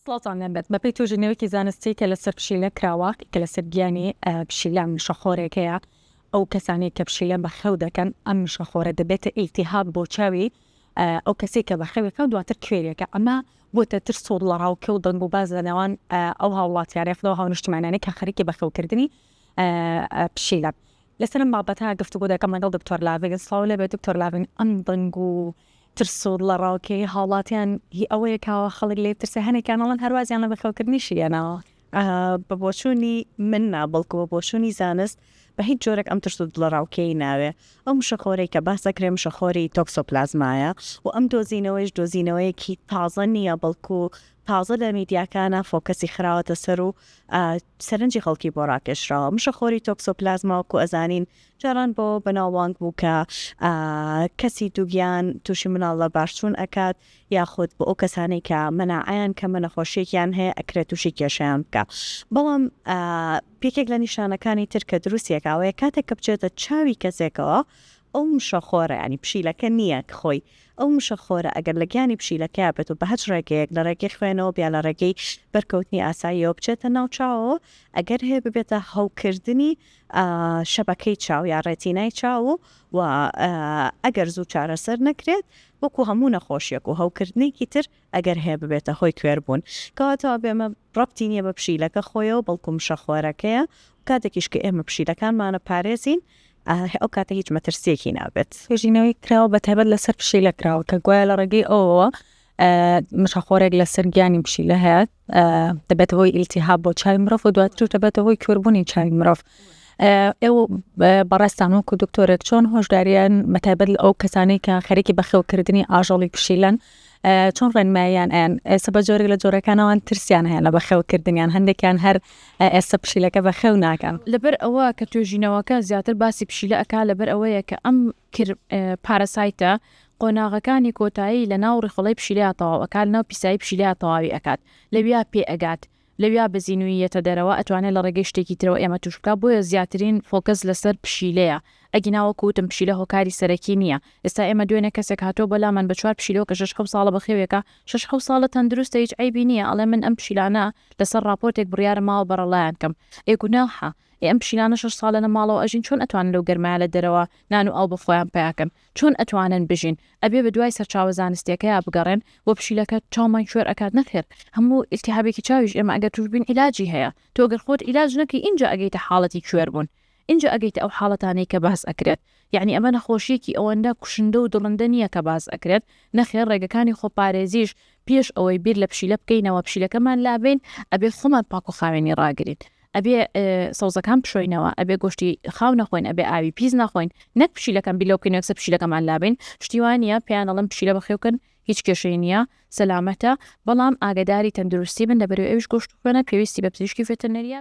سڵاتان لەبێت بەپێی توێژینەوەیەکی زانستی کە لەسەر پشیلە کراوە کە لەسەر گیانی پشیلە مشەخۆرێکەیە ئەو کەسانی کە پشیلە بەخەو دەکەن ئەم مشەخۆرە دەبێتە ئیلتیهاب بۆ چاوی ئەو کەسێک کە بەخەوێکە دواتر کوێریەکە ئەمە بۆتە ترس و لەڕاوکە و دەنگ و باز لەنێوان ئەو هاوڵاتیانەی لەو هاونیشتمانیانەی کە خەریکی بەخەوکردنی پشیلە. لەسەر ئەم بابەتە گفتوگۆ دەکەم لەگەڵ دکتۆر لاڤین. سڵاو لەبێت دکتۆر لاڤین. ئەم دەنگ و ترس و لەڕاوکەی هاوڵاتیان هی ئەوەیەکەوە خەڵک لێ ترسە هەنێکیان ئەڵەن هەروازیان لە بەخەوکردنیشیەنەوە بە بۆچوونی من نابڵکو بە بۆچوونی زانست بە هیچ جۆرێک ئەم ترس و لەڕاوکەی ناوێ. ئەو مشەخۆرەی کە باس دەکرێ مشەخۆری تۆکسۆپلازمایە و ئەم دۆزینەوەیش دۆزینەوەیەکی تازە نییە، بەڵکو تازە لە میدیاکانە فۆکەسی خراوەتە سەر و سەرنجی خەڵکی بۆ ڕاکێشراوە. مشەخۆری تۆکسۆپلازماوەکو ئەزانین جاران بۆ بەناوبانگ بوو کە کەسی دووگیان تووشی مناڵ لە باشچوون ئەکات یاخود بۆ ئەو کەسانەی کە مەناعەیان کە نەخۆشیێکیان هەیە ئەکرێت تووشی کێشەیان بکە. بەڵام پێکێک لە نیشانەکانی تر کە دروستیەکاوەیە کاتێک کە بچێتە چاوی کەسێکەوە ئەو مشەخۆرە ینی پشیلەکە نییە خۆی ئەو مشەخۆرە ئەگەر لە گیانی پشیلەکە بێت و بە هەچ ڕێگەیەک لە ڕێگەی خوێنەوە بیا لە ڕێگەی بەرکەوتنی ئاساییەوە بچێتە ناو چاوەوە ئەگەر هەیە ببێتە هەوکردنی شەبەکەی چاو یا ڕێتینای چاو و ئەگەر زوو چارەسەر نەکرێت وەکو هەموو نەخۆشیەک و هەوکردنێکی تر ئەگەر هەیە ببێتە هۆی کوێربوون. کەواتەوە بێمە ڕەبتی نییە بە پشیلەکە خۆیەوە بەڵکو مشەخۆرەکەیە کاتێکیش کە ئێمە پشیلەکانمانە پارێزین ئەو کاتە هیچ مەترسیەکی نابێت. توێژینەوەی کراوە بە تایبەت لەسەر پشیلە کراوە کە گوایە لە ڕێگەی ئەوەوە مشەخۆرێک لەسەر گیانی پشیلە هەیە دەبێت هۆی ئیلتیهاب بۆ چاوی مرۆڤ و دواتر دەبێت هۆی کوێربوونی چاوی مرۆڤ. ئێوە بەڕاستان وەکو دکتۆرێک چۆن هۆشداریان بە تایبەت ئەو کەسانەی کە خەریکی بەخێوکردنی ئاژەڵی پشیلەن چۆن ڕێنماییان ئەیان؟ ئێستا بە جۆرێک لە جۆرەکانەوەن ترسیان هەیە لە بەخێوکردنیان، هەندێکیان هەر ئێستا پشیلەکە بەخێو ناکەن. لەبەر ئەوە کە توێژینەوەکە زیاتر باسی پشیلە ئەکا لەبەر ئەوەیە کە ئەم پارەسایتە قۆناغەکانی کۆتایی لە ناو ڕێخەڵی پشیلەیە تەواو ئەکات، ناو پیسایی پشیلەیە تەواوی ئەکات، لەویا پێ ئەگات، لەویا بەزینویەتە دەرەوە ئەتوانێت لە ڕێگەی شتێکی ترەوە ئێمە توش بکات. بۆیە زیاترین فۆکەس لەسەر پشیلەیە. ئەگیناوەکوتم پشیلە هۆکاری سەرەکی نییە. ئێستا ئێمە دوێنێ کەسێک هاتۆ بەلامان بە 4 پشیلەوە کە 6 ساڵە بەخێوێکە 6 ساڵە تەندروستە هیچ عیبی نییە، ئەڵێ من ئەم پشیلانە لەسەر راپۆرتێک بڕیارە ماوە بەڕەڵایان کەم. ئێگوناحە ئەم پشیلانە 6 ساڵە لە ماڵەوە ئەژین چۆن ئەتوانن لەو گەرمایە لە دەرەوە نان و ئەو بەخۆیان پیاکەن؟ چۆن ئەتوانن بژین؟ ئەبێ بە دوای سەرچاوە زانستیەکەیە بگەڕێن بۆ پشیلەکە چاومان کوێر ئەکات نەخێر. هەموو ئیلتیهابێکی چاویش ئێمە ئەگەر توش بین عیلاجی هەیە. تۆ گەر خۆت عیلاج نەکەی اینجا ئەگەیتە حاڵەتی کوێربوون، اینجا ئەگەیتە ئەو حاڵەتانەی کە باس ئەکرێت. یعنی ئەمە نەخۆشیەکی ئەوەندە کوشندە و دڵندە نییە کە باس ئەکرێت. نەخێر ڕێگەکانی خۆپارێزیش پێش ئەوەی بیر لە پشیلە بکەینەوە پشیلەکەمان لابین ئەبێ خۆمان پاک و خاوێنی ڕاگرین، ئەبێ سەوزەکان بشۆینەوە، ئەبێ گۆشتی خاو نەخۆین، ئەبێ ئاوی پیس نەخۆین، نەک پشیلەکەم بیلۆ بکەین یەکسەر پشیلەکەمان لابین. شتیوانە پێیان ئەڵێن پشیلە بەخێوکن هیچ کێشەی نییە، سەلامەتە، بەڵام ئاگاداری تەندروستی بن. لەبەرەوەی ئەویش گۆشت خوێنە پێویستی بە پزیشکی ڤێتەرنەریە